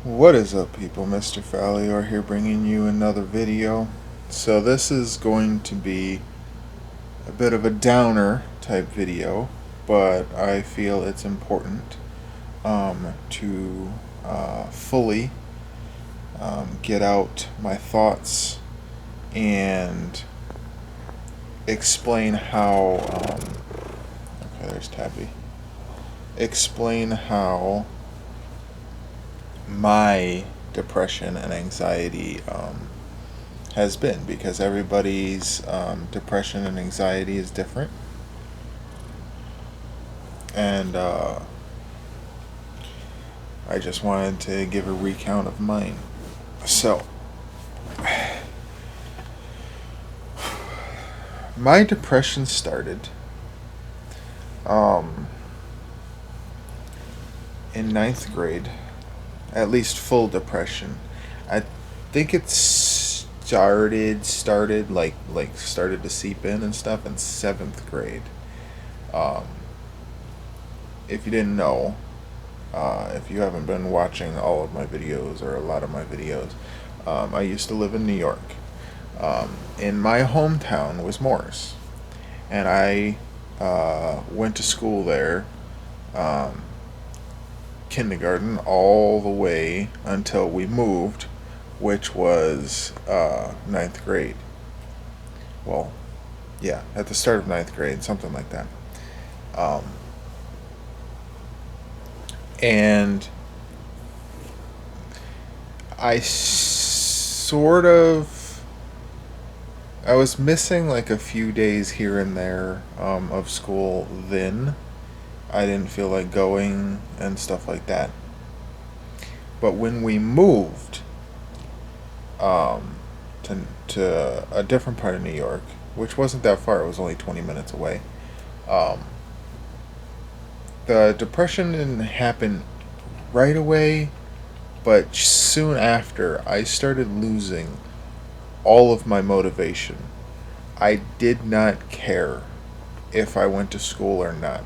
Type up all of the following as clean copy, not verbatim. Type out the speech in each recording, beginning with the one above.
What is up, people? Mr. Fallior here, bringing you another video. So this is going to be a bit of a downer type video, but I feel it's important to fully get out my thoughts and explain how. Okay, there's Tabby. Explain how my depression and anxiety has been, because everybody's depression and anxiety is different, and I just wanted to give a recount of mine. So, my depression started um, in ninth grade, at least full depression. I think it started to seep in and stuff in seventh grade. Um, if you didn't know, if you haven't been watching all of my videos or a lot of my videos, I used to live in New York. In my hometown was Morris, and I went to school there, um, kindergarten all the way until we moved, which was ninth grade. Well, yeah, at the start of ninth grade, something like that. Um, and I sort of I was missing like a few days here and there of school then. I didn't feel like going and stuff like that. But when we moved um, to a different part of New York, which wasn't that far, it was only 20 minutes away, um, the depression didn't happen right away, but soon after, I started losing all of my motivation. I did not care if I went to school or not.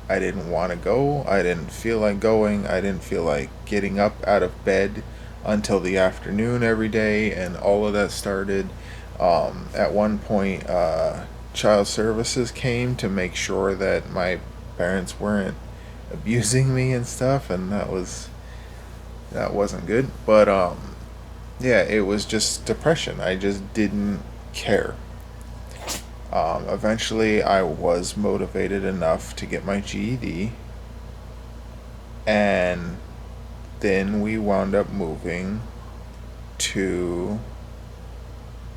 I didn't want to go. I didn't feel like going. I didn't feel like getting up out of bed until the afternoon every day, and all of that started. At one point, child services came to make sure that my parents weren't abusing me and stuff, and that wasn't good. But yeah, it was just depression. I just didn't care. Eventually, I was motivated enough to get my GED, and then we wound up moving to.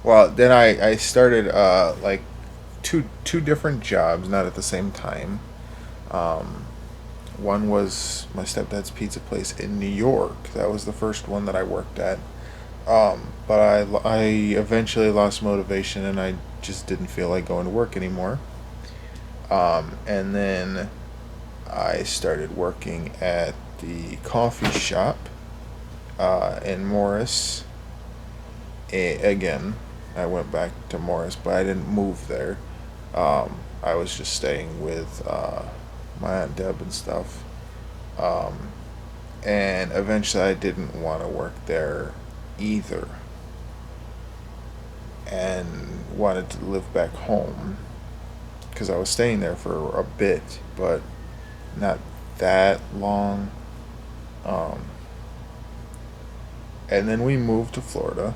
Well, then I started like two different jobs, not at the same time. Um, One was my stepdad's pizza place in New York. That was the first one that I worked at. But I eventually lost motivation, and I just didn't feel like going to work anymore. And then I started working at the coffee shop in Morris. Again, I went back to Morris, but I didn't move there. I was just staying with my Aunt Deb and stuff. Um, and eventually I didn't want to work there either, and wanted to live back home because I was staying there for a bit, but not that long. Um, and then we moved to Florida,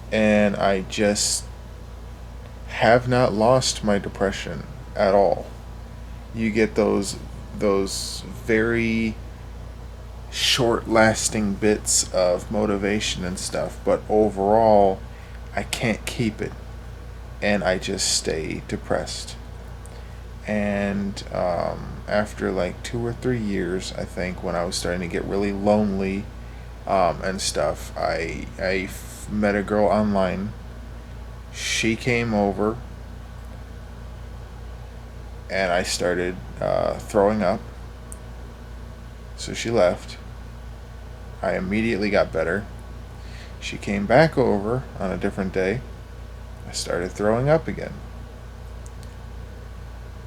and I just have not lost my depression at all. You get those very short lasting bits of motivation and stuff, but overall I can't keep it, and I just stay depressed. And after like 2 or 3 years, I think, when I was starting to get really lonely and stuff, I met a girl online. She came over, and I started throwing up. So she left. I immediately got better. She came back over on a different day. I started throwing up again.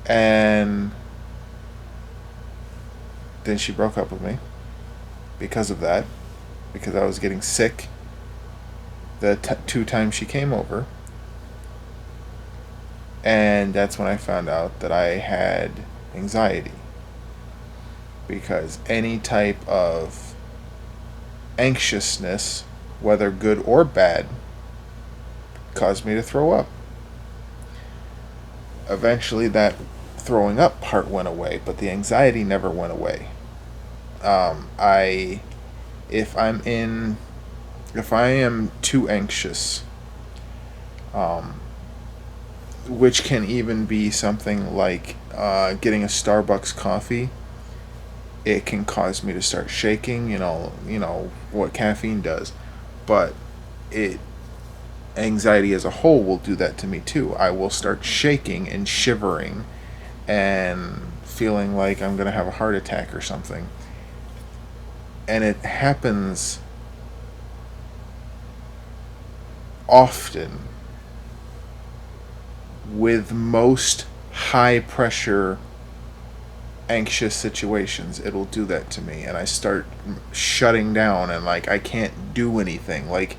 And then she broke up with me. because of that, because I was getting sick the 2 times she came over. And that's when I found out that I had anxiety. Because any type of anxiousness, whether good or bad, caused me to throw up. Eventually, that throwing up part went away, but the anxiety never went away. I, if I'm in, if I am too anxious, um, which can even be something like getting a Starbucks coffee, it can cause me to start shaking. You know what caffeine does, but it anxiety as a whole will do that to me too. I will start shaking and shivering and feeling like I'm going to have a heart attack or something. And it happens often with most high pressure anxious situations. It'll do that to me, and I start shutting down, and like I can't do anything. Like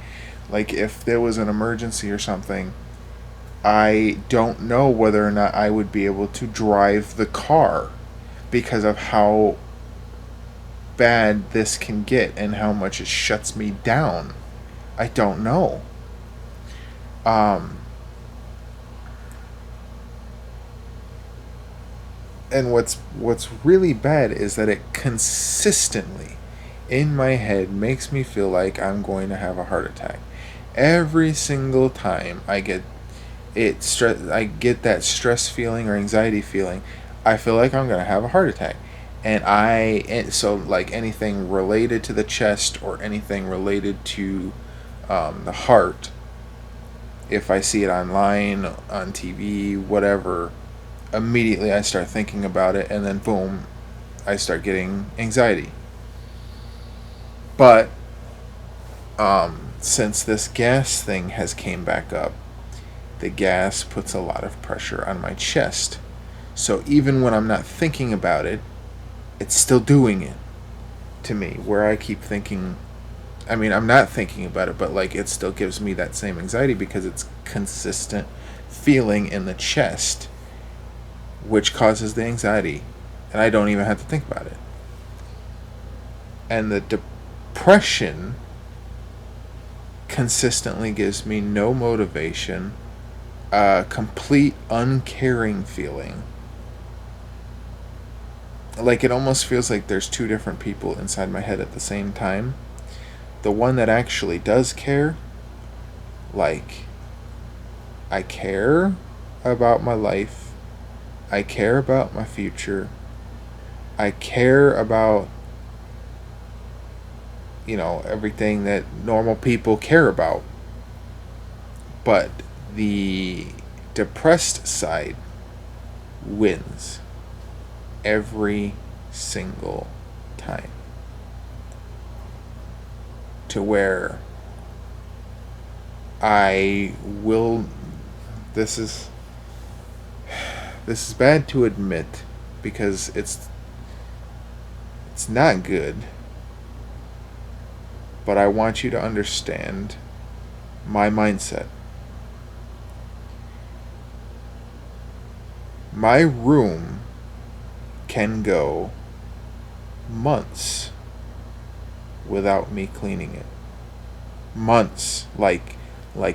if there was an emergency or something, I don't know whether or not I would be able to drive the car because of how bad this can get and how much it shuts me down. I don't know. Um, and what's really bad is that it consistently in my head makes me feel like I'm going to have a heart attack. Every single time I get that stress feeling or anxiety feeling, I feel like I'm going to have a heart attack. So like anything related to the chest or anything related to the heart, if I see it online, on TV, whatever, immediately I start thinking about it, and then boom, I start getting anxiety. But since this gas thing has came back up, the gas puts a lot of pressure on my chest. So even when I'm not thinking about it, it's still doing it to me, where I keep thinking, I mean, I'm not thinking about it, but like it still gives me that same anxiety because it's consistent feeling in the chest, which causes the anxiety, and I don't even have to think about it. And the depression consistently gives me no motivation, a complete uncaring feeling. Like it almost feels like there's two different people inside my head at the same time. The one that actually does care, like, I care about my life, I care about my future, I care about, everything that normal people care about. But the depressed side wins every single time. To where I will, this is bad to admit because it's not good, but I want you to understand my mindset. My room can go months without me cleaning it. Months, like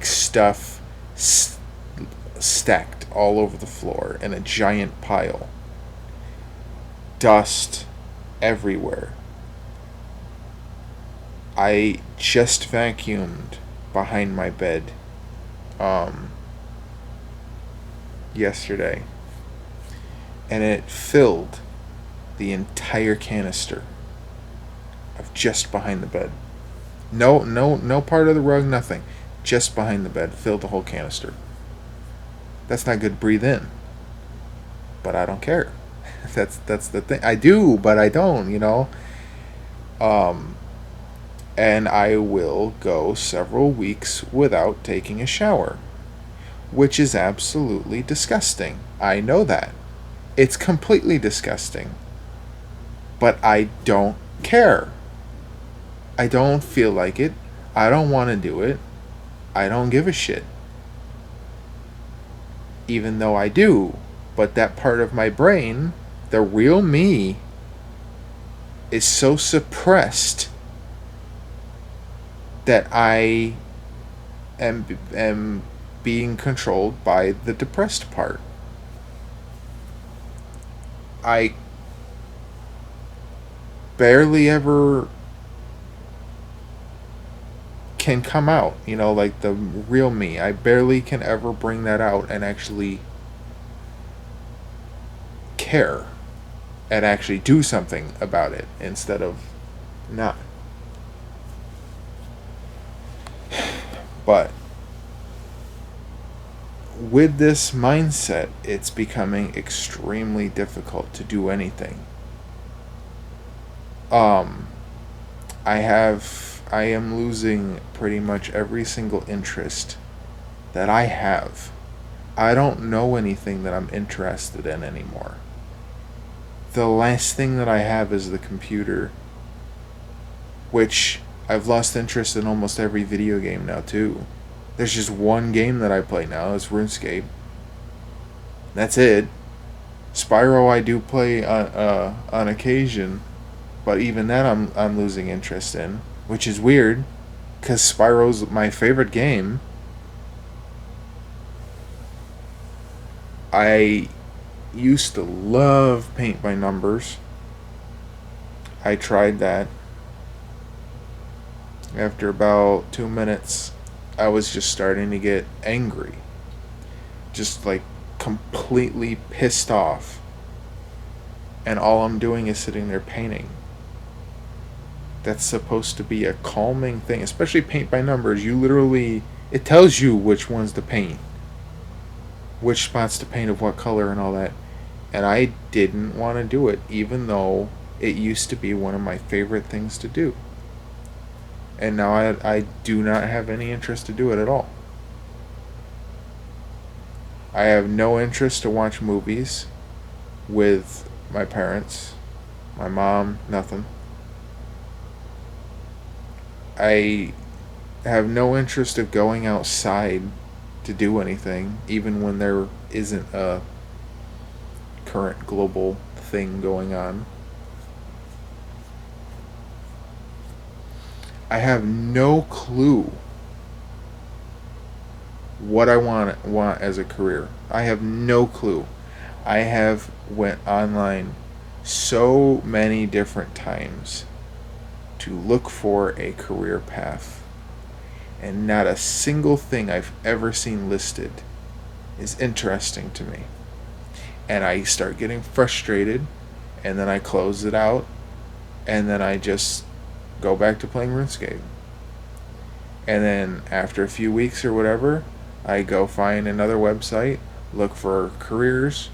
stuff stacked all over the floor in a giant pile. Dust everywhere. I just vacuumed behind my bed yesterday, and it filled the entire canister of just behind the bed. No part of the rug, nothing. Just behind the bed, filled the whole canister. That's not good to breathe in. But I don't care. That's the thing. I do, but I don't, And I will go several weeks without taking a shower, which is absolutely disgusting. I know that. It's completely disgusting. But I don't care. I don't feel like it. I don't want to do it. I don't give a shit. Even though I do. But that part of my brain, the real me, is so suppressed that I am being controlled by the depressed part. I barely ever can come out, like the real me. I barely can ever bring that out and actually care and actually do something about it instead of not. But with this mindset, it's becoming extremely difficult to do anything. Um, I am losing pretty much every single interest that I have. I don't know anything that I'm interested in anymore. The last thing that I have is the computer, which I've lost interest in almost every video game now too. There's just one game that I play now, it's RuneScape. That's it. Spyro I do play on occasion, but even that I'm losing interest in, which is weird, because Spyro's my favorite game. I used to love paint by numbers. I tried that. After about 2 minutes, I was just starting to get angry. Just like completely pissed off. And all I'm doing is sitting there painting. That's supposed to be a calming thing, especially paint by numbers. It tells you which ones to paint, which spots to paint of what color and all that. And I didn't want to do it, even though it used to be one of my favorite things to do. And now I do not have any interest to do it at all. I have no interest to watch movies with my parents, my mom, nothing. I have no interest of going outside to do anything, even when there isn't a current global thing going on. I have no clue what I want as a career. I have no clue. I have went online so many different times to look for a career path, and not a single thing I've ever seen listed is interesting to me. And I start getting frustrated, and then I close it out, and then I just go back to playing RuneScape. And then after a few weeks or whatever, I go find another website, look for careers,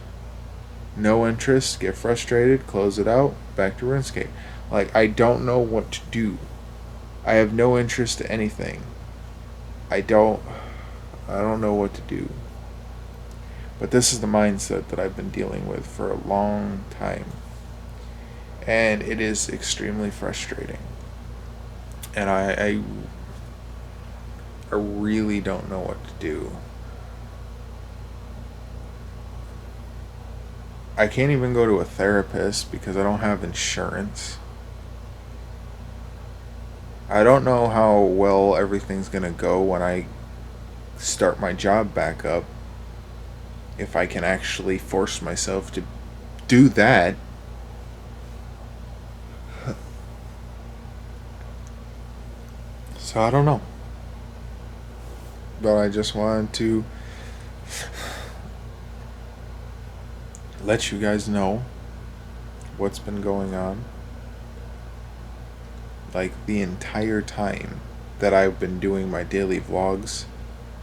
no interest, get frustrated, close it out, back to RuneScape. Like, I don't know what to do. I have no interest in anything. I don't know what to do. But this is the mindset that I've been dealing with for a long time. And it is extremely frustrating. And I really don't know what to do. I can't even go to a therapist because I don't have insurance. I don't know how well everything's going to go when I start my job back up. If I can actually force myself to do that. So I don't know. But I just wanted to let you guys know what's been going on. Like, the entire time that I've been doing my daily vlogs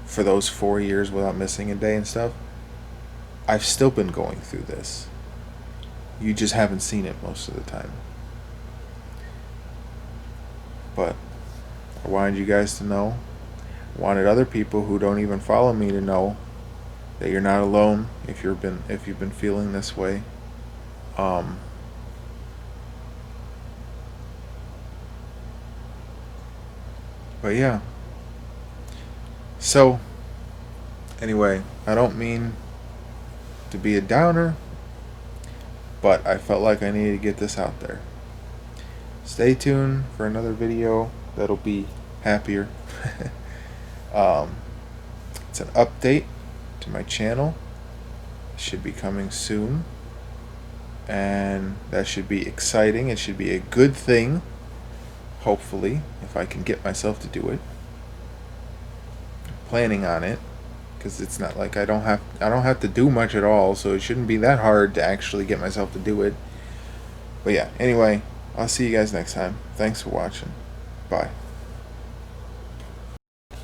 for those 4 years without missing a day and stuff, I've still been going through this. You just haven't seen it most of the time. But I wanted you guys to know. I wanted other people who don't even follow me to know that you're not alone if you've been feeling this way. But yeah. So, anyway, I don't mean to be a downer, but I felt like I needed to get this out there. Stay tuned for another video that'll be happier. um, it's an update to my channel. It should be coming soon. And that should be exciting. It should be a good thing. Hopefully, if I can get myself to do it. I'm planning on it, because it's not like I don't have to do much at all, so it shouldn't be that hard to actually get myself to do it. But yeah, anyway, I'll see you guys next time. Thanks for watching. Bye.